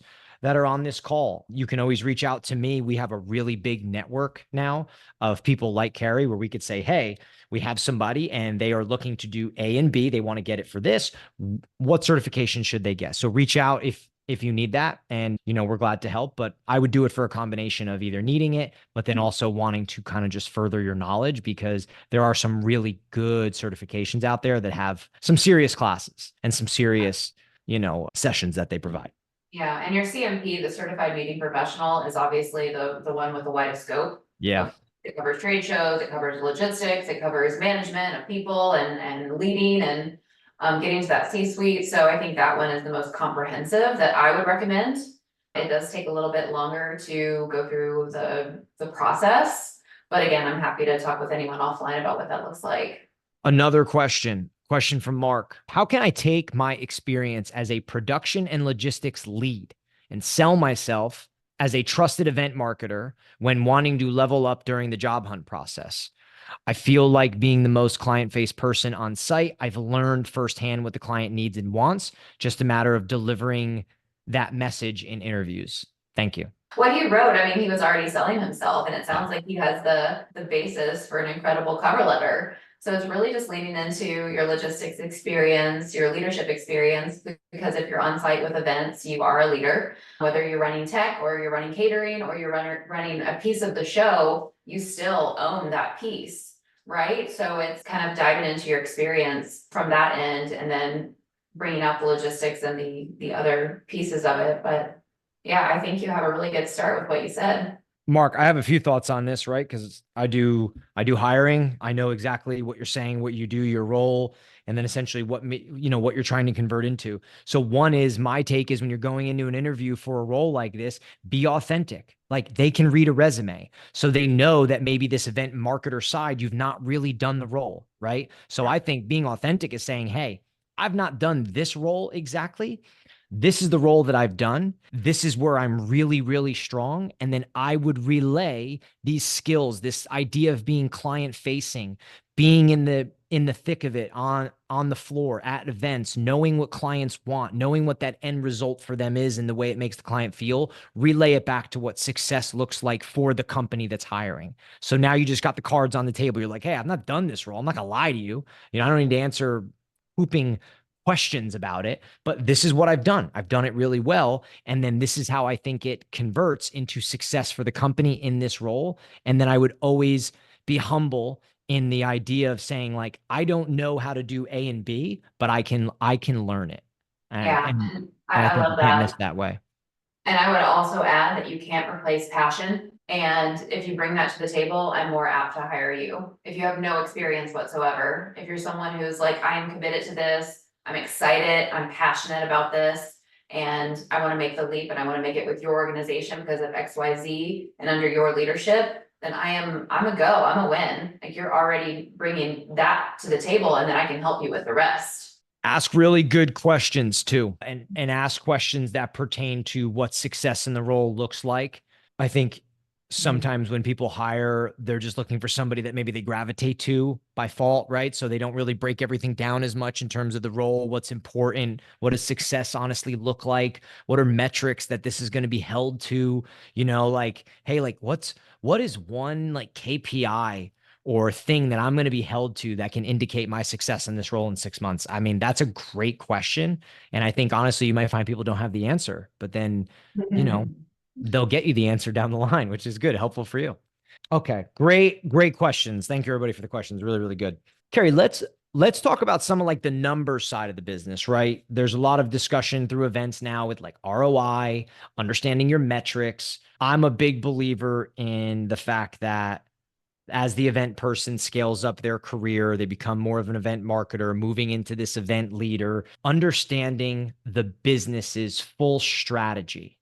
Speaker 1: call. You can always reach out to me. We have a really big network now of people like Carrie where we could say, hey, we have somebody and they are looking to do A and B. They want to get it for this. What certification should they get? So reach out if you need that. And, we're glad to help, but I would do it for a combination of either needing it, but then also wanting to kind of just further your knowledge, because there are some really good certifications out there that have some serious classes and some serious, sessions that they provide.
Speaker 2: Yeah, and your CMP, the Certified Meeting Professional, is obviously the one with the widest scope.
Speaker 1: Yeah.
Speaker 2: It covers trade shows, it covers logistics, it covers management of people and leading and getting to that C-suite. So I think that one is the most comprehensive that I would recommend. It does take a little bit longer to go through the process, but again, I'm happy to talk with anyone offline about what that looks like.
Speaker 1: Another question from Mark. How can I take my experience as a production and logistics lead and sell myself as a trusted event marketer when wanting to level up during the job hunt process? I feel like being the most client-facing person on site, I've learned firsthand what the client needs and wants, just a matter of delivering that message in interviews. Thank you.
Speaker 2: What he wrote, I mean, he was already selling himself, and it sounds like he has the basis for an incredible cover letter. So it's really just leaning into your logistics experience, your leadership experience, because if you're on site with events, you are a leader. Whether you're running tech or you're running catering or you're running a piece of the show, you still own that piece, right? So it's kind of diving into your experience from that end and then bringing out the logistics and the other pieces of it. But yeah, I think you have a really good start with what you said.
Speaker 1: Mark, I have a few thoughts on this, right? Because I do hiring. I know exactly what you're saying, what you do, your role, and then essentially what what you're trying to convert into. So one is, my take is, when you're going into an interview for a role like this, be authentic. Like, they can read a resume, so they know that maybe this event marketer side, you've not really done the role, right? So I think being authentic is saying, hey, I've not done this role exactly. This is the role that I've done. This is where I'm really, really strong. And then I would relay these skills, this idea of being client facing, being in the thick of it, on the floor at events, knowing what clients want, knowing what that end result for them is and the way it makes the client feel, relay it back to what success looks like for the company that's hiring. So now you just got the cards on the table. You're like, hey, I've not done this role. I'm not gonna lie to you. I don't need to answer hooping questions about it, but this is what I've done. I've done it really well. And then this is how I think it converts into success for the company in this role. And then I would always be humble in the idea of saying, like, I don't know how to do A and B, but I can learn it. And
Speaker 2: Yeah,
Speaker 1: and
Speaker 2: and
Speaker 1: and I
Speaker 2: I
Speaker 1: think you
Speaker 2: love
Speaker 1: can't miss
Speaker 2: that.
Speaker 1: that way.
Speaker 2: And I would also add that you can't replace passion. And if you bring that to the table, I'm more apt to hire you. If you have no experience whatsoever, if you're someone who's like, I am committed to this, I'm excited, I'm passionate about this, and I want to make the leap and I want to make it with your organization because of XYZ and under your leadership, then I'm a go, I'm a win. Like you're already bringing that to the table and then I can help you with the rest.
Speaker 1: Ask really good questions too, and ask questions that pertain to what success in the role looks like. I think
Speaker 2: Mhm.
Speaker 1: sometimes when people hire, they're just looking for somebody that maybe they gravitate to by fault, right? So they don't really break everything down as much in terms of the role, what's important, what does success honestly look like, what are metrics that this is going to be held to, like, hey, like what is one like KPI or thing that I'm going to be held to that can indicate my success in this role in 6 months? I mean, that's a great question. And I think honestly, you might find people don't have the answer, but then, you know, they'll get you the answer down the line, which is good, helpful for you. Okay, great questions. Thank you everybody for the questions. Really, really good. Carrie, let's talk about some of like the number side of the business, right? There's a lot of discussion through events now with like ROI, understanding your metrics. I'm a big believer in the fact that as the event person scales up their career, they become more of an event marketer, moving into this event leader, understanding the business's full strategy,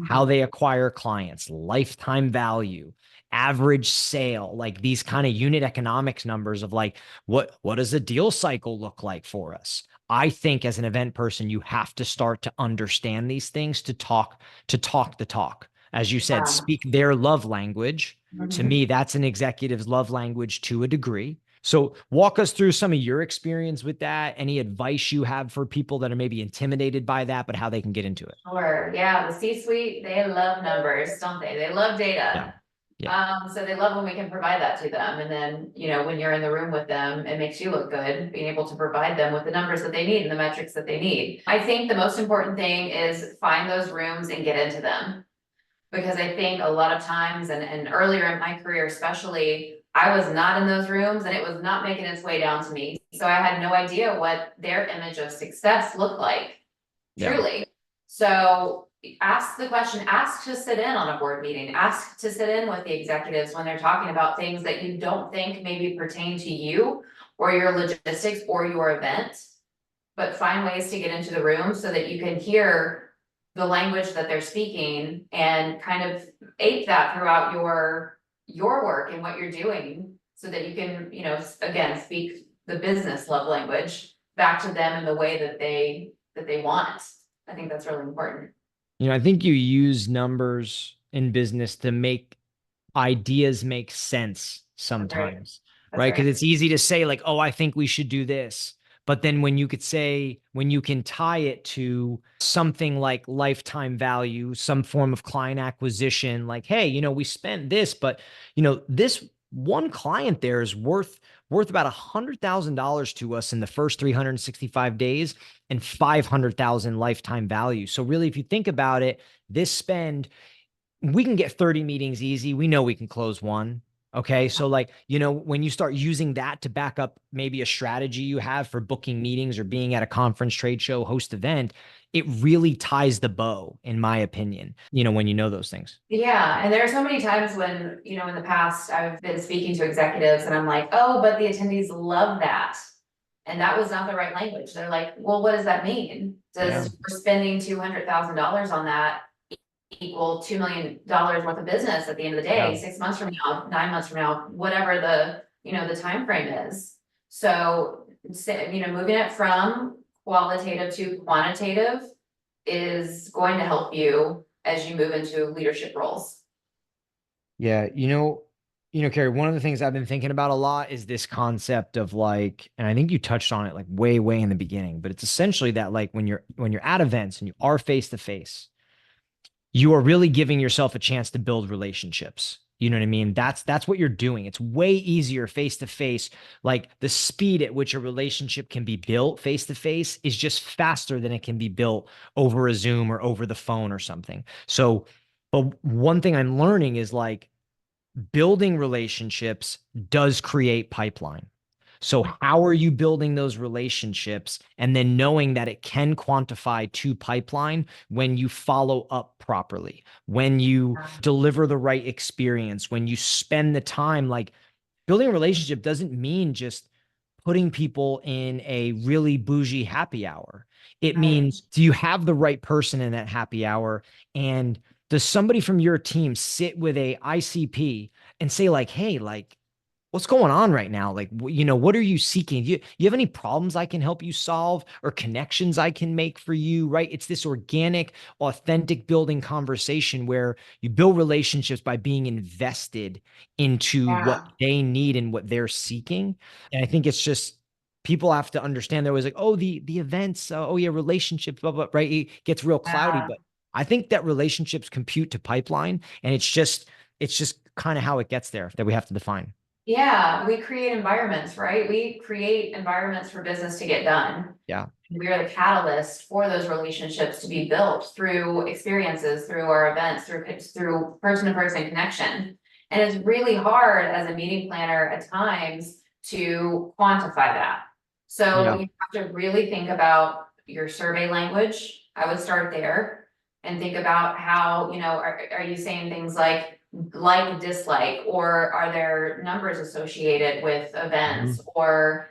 Speaker 1: how
Speaker 2: Mhm.
Speaker 1: they acquire clients, lifetime value, average sale, like these kind of unit economics numbers of like what does a deal cycle look like for us? I think as an event person, you have to start to understand these things to talk the talk. As you said,
Speaker 2: Yeah.
Speaker 1: speak their love language. To me,
Speaker 2: Mhm.
Speaker 1: that's an executive's love language to a degree. So walk us through some of your experience with that. Any advice you have for people that are maybe intimidated by that, but how they can get into it.
Speaker 2: Sure, yeah, the C-suite, they love numbers, don't they? They love
Speaker 1: Yeah.
Speaker 2: data.
Speaker 1: Yeah.
Speaker 2: So they love when we can provide that to them, and then, when you're in the room with them, it makes you look good, being able to provide them with the numbers that they need and the metrics that they need. I think the most important thing is find those rooms and get into them. Because I think a lot of times, and earlier in my career especially, I was not in those rooms and it was not making its way down to me. So I had no idea what their image of success looked like,
Speaker 1: Yeah.
Speaker 2: truly. So ask the question, ask to sit in on a board meeting, ask to sit in with the executives when they're talking about things that you don't think maybe pertain to you or your logistics or your event. But find ways to get into the room so that you can hear the language that they're speaking and kind of ape that throughout your work and what you're doing so that you can, again, speak the business love language back to them in the way that they want. I think that's really important.
Speaker 1: I think you use numbers in business to make ideas make sense
Speaker 2: That's right.
Speaker 1: sometimes,
Speaker 2: That's
Speaker 1: right? Because
Speaker 2: right.
Speaker 1: it's easy to say, like, oh, I think we should do this. But then when you can tie it to something like lifetime value, some form of client acquisition, like, hey, we spent this, but this one client there is worth about $100,000 to us in the first 365 days and 500,000 lifetime value. So really, if you think about it, this spend, we can get 30 meetings easy. We know we can close one. Okay. So, like, when you start using that to back up maybe a strategy you have for booking meetings or being at a conference, trade show, host event, it really ties the bow, in my opinion, when you know those things.
Speaker 2: Yeah, and there are so many times when, in the past, I've been speaking to executives and I'm like, oh, but the attendees love that. And that was not the right language. They're like, well, what does that mean?
Speaker 1: Yeah.
Speaker 2: Does we're spending $200,000 on that equal $2 million worth of business at the end of the
Speaker 1: Yeah.
Speaker 2: day, 6 months from now, 9 months from now, whatever the time frame is. So, moving it from qualitative to quantitative is going to help you as you move into leadership roles.
Speaker 1: Yeah. Carrie, one of the things I've been thinking about a lot is this concept of like, and I think you touched on it like way, way in the beginning, but it's essentially that like when you're at events and you are face to face, you are really giving yourself a chance to build relationships. You know what I mean? That's what you're doing. It's way easier face to face. Like the speed at which a relationship can be built face to face is just faster than it can be built over a Zoom or over the phone or something. So, but one thing I'm learning is like building relationships does create pipeline. So how are you building those relationships and then knowing that it can quantify to pipeline when you follow up properly, when you deliver the right experience, when you spend the time? Like, building a relationship doesn't mean just putting people in a really bougie happy hour. It
Speaker 2: Right.
Speaker 1: means, do you have the right person in that happy hour? And does somebody from your team sit with a ICP and say, like, hey, like, what's going on right now? Like, what are you seeking? You have any problems I can help you solve or connections I can make for you? Right. It's this organic, authentic building conversation where you build relationships by being invested into what
Speaker 2: Yeah.
Speaker 1: they need and what they're seeking. And I think it's just, people have to understand, they're always like, oh, the events, oh yeah, relationships, blah, blah, right. It gets real cloudy,
Speaker 2: Yeah.
Speaker 1: but I think that relationships compute to pipeline, and it's just kind of how it gets there that we have to define.
Speaker 2: Yeah, we create environments, right? We create environments for business to get done.
Speaker 1: Yeah.
Speaker 2: We are the catalyst for those relationships to be built through experiences, through our events, through person to person connection. And it's really hard as a meeting planner at times to quantify that. So
Speaker 1: Yeah.
Speaker 2: you have to really think about your survey language. I would start there and think about how, are you saying things like, dislike, or are there numbers associated with events,
Speaker 1: Mhm.
Speaker 2: or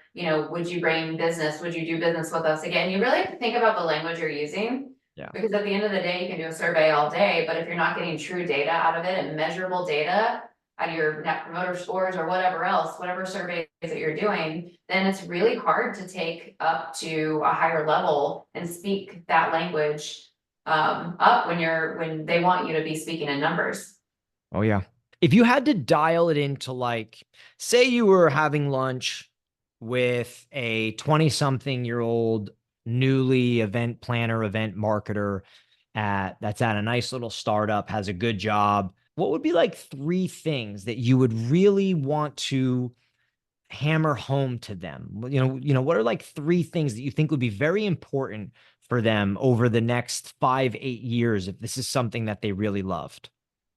Speaker 2: would you bring business, would you do business with us again? You really have to think about the language you're using,
Speaker 1: Yeah.
Speaker 2: because at the end of the day, you can do a survey all day, but if you're not getting true data out of it and measurable data out of your net promoter scores or whatever else, whatever surveys that you're doing, then it's really hard to take up to a higher level and speak that language up when they want you to be speaking in numbers.
Speaker 1: Oh yeah. If you had to dial it into, like, say you were having lunch with a 20-something-year-old newly event planner, event marketer that's at a nice little startup, has a good job, what would be like three things that you would really want to hammer home to them? What are like three things that you think would be very important for them over the next 5, 8 years if this is something that they really loved?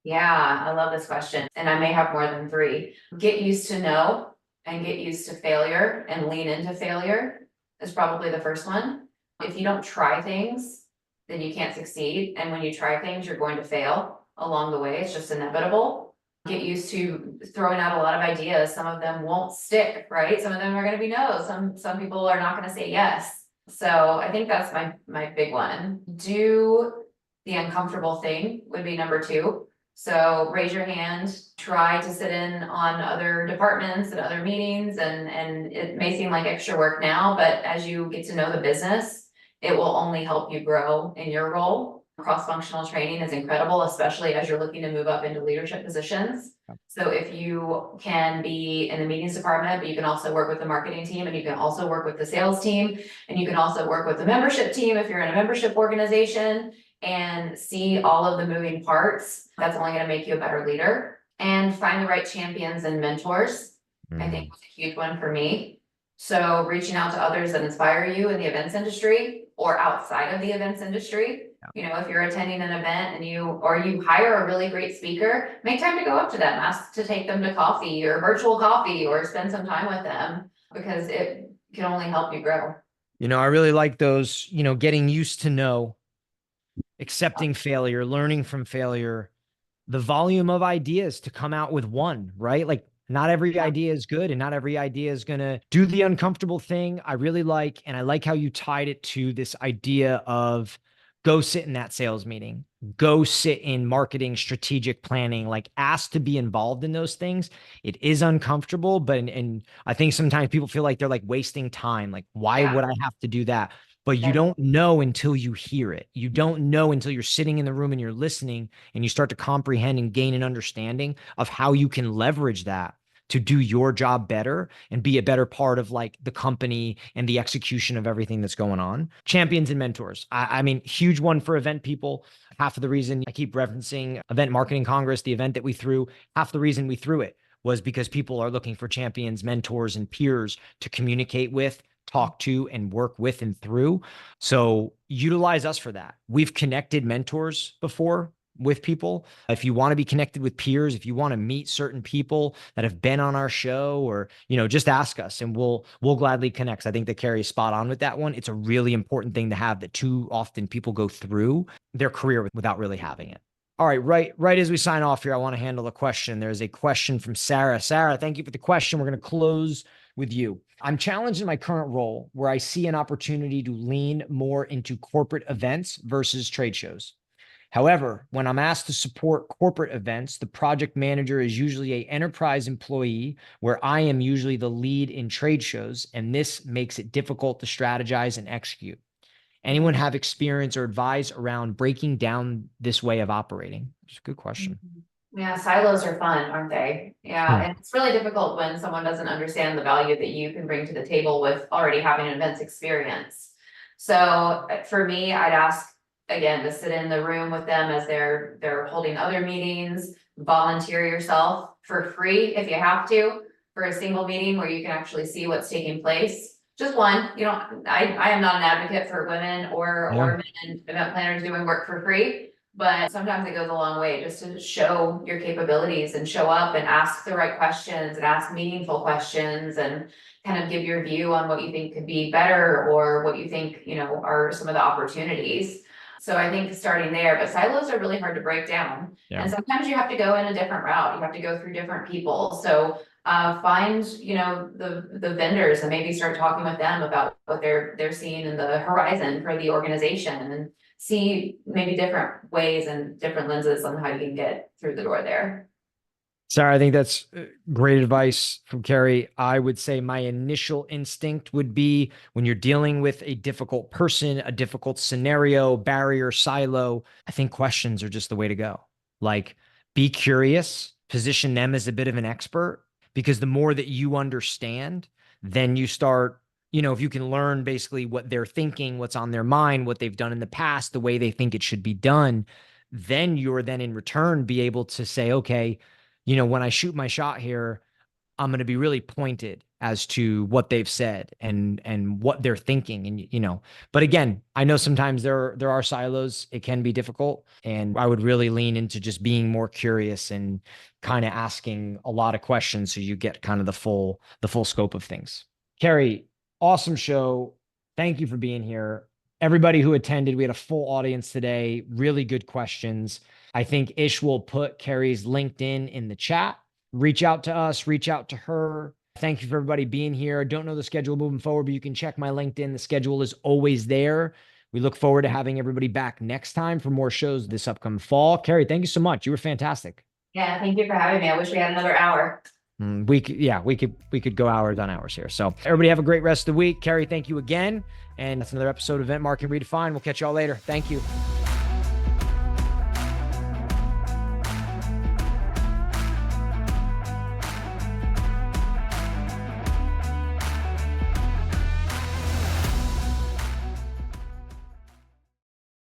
Speaker 2: Yeah, I love this question, and I may have more than three. Get used to no and get used to failure and lean into failure is probably the first one. If you don't try things, then you can't succeed. And when you try things, you're going to fail along the way. It's just inevitable. Get used to throwing out a lot of ideas. Some of them won't stick, right? Some of them are going to be no. Some people are not going to say yes. So I think that's my big one. Do the uncomfortable thing would be number two. So raise your hand, try to sit in on other departments and other meetings, and it may seem like extra work now, but as you get to know the business, it will only help you grow in your role. Cross-functional training is incredible, especially as you're looking to move up into leadership positions. So if you can be in the meetings department, but you can also work with the marketing team, and you can also work with the sales team, and you can also work with the membership team if you're in a membership organization, and see all of the moving parts, that's only going to make you a better leader. And find the right champions and mentors. I think
Speaker 1: Mm.
Speaker 2: was a huge one for me. So reaching out to others that inspire you in the events industry or outside of the events industry. If you're attending an event and you hire a really great speaker, make time to go up to them, ask to take them to coffee or virtual coffee, or spend some time with them, because it can only help you grow.
Speaker 1: I really like those, getting used to no, accepting failure, learning from failure, the volume of ideas to come out with one, right? Like, not every
Speaker 2: Yeah.
Speaker 1: idea is good and not every idea is going to do the uncomfortable thing. I really like, and I like how you tied it to this idea of go sit in that sales meeting, go sit in marketing, strategic planning, like ask to be involved in those things. It is uncomfortable, but, and I think sometimes people feel like they're like wasting time. Like, why
Speaker 2: Yeah.
Speaker 1: would I have to do that? But you
Speaker 2: Yeah.
Speaker 1: don't know until you hear it. You don't know until you're sitting in the room and you're listening and you start to comprehend and gain an understanding of how you can leverage that to do your job better and be a better part of like the company and the execution of everything that's going on. Champions and mentors. I mean, huge one for event people. Half of the reason I keep referencing Event Marketing Congress, the event that we threw, half the reason we threw it was because people are looking for champions, mentors, and peers to communicate with, talk to, and work with and through. So utilize us for that. We've connected mentors before. with people. If you want to be connected with peers, if you want to meet certain people that have been on our show, or, just ask us and we'll gladly connect. I think that Carrie is spot on with that one. It's a really important thing to have that too often people go through their career without really having it. All right as we sign off here, I want to handle a question. There's a question from Sarah. Sarah, thank you for the question. We're going to close with you. I'm challenged in my current role where I see an opportunity to lean more into corporate events versus trade shows. However, when I'm asked to support corporate events, the project manager is usually an enterprise employee where I am usually the lead in trade shows, and this makes it difficult to strategize and execute. Anyone have experience or advice around breaking down this way of operating? It's a good question.
Speaker 2: Yeah, silos are fun, aren't they? Yeah, and it's really difficult when someone doesn't understand the value that you can bring to the table with already having an events experience. So for me, I'd ask again to sit in the room with them as they're holding other meetings, volunteer yourself for free if you have to for a single meeting where you can actually see what's taking place. Just one, I am not an advocate for women or men event planners doing work for free, but sometimes it goes a long way just to show your capabilities and show up and ask the right questions and ask meaningful questions and kind of give your view on what you think could be better or what you think, are some of the opportunities. So I think starting there, but silos are really hard to break down. Yeah. And sometimes you have to go in a different route. You have to go through different people. So find, the vendors and maybe start talking with them about what they're seeing in the horizon for the organization and see maybe different ways and different lenses on how you can get through the door there.
Speaker 1: Sarah, I think that's great advice from Carrie. I would say my initial instinct would be when you're dealing with a difficult person, a difficult scenario, barrier, silo, I think questions are just the way to go. Like, be curious, position them as a bit of an expert, because the more that you understand, then you start, if you can learn basically what they're thinking, what's on their mind, what they've done in the past, the way they think it should be done, then you're then in return be able to say, okay, when I shoot my shot here, I'm going to be really pointed as to what they've said and what they're thinking. And, but again, I know sometimes there are silos. It can be difficult. And I would really lean into just being more curious and kind of asking a lot of questions so you get kind of the full scope of things. Carrie, awesome show. Thank you for being here. Everybody who attended, we had a full audience today. Really good questions. I think Ish will put Carrie's LinkedIn in the chat. Reach out to us, reach out to her. Thank you for everybody being here. Don't know the schedule moving forward, but you can check my LinkedIn. The schedule is always there. We look forward to having everybody back next time for more shows this upcoming fall. Carrie, thank you so much. You were fantastic.
Speaker 2: Yeah, thank you for having me. I wish we had another hour.
Speaker 1: We could go hours on hours here. So everybody have a great rest of the week. Carrie, thank you again. And that's another episode of Event Marketing Redefined. We'll catch y'all later. Thank you.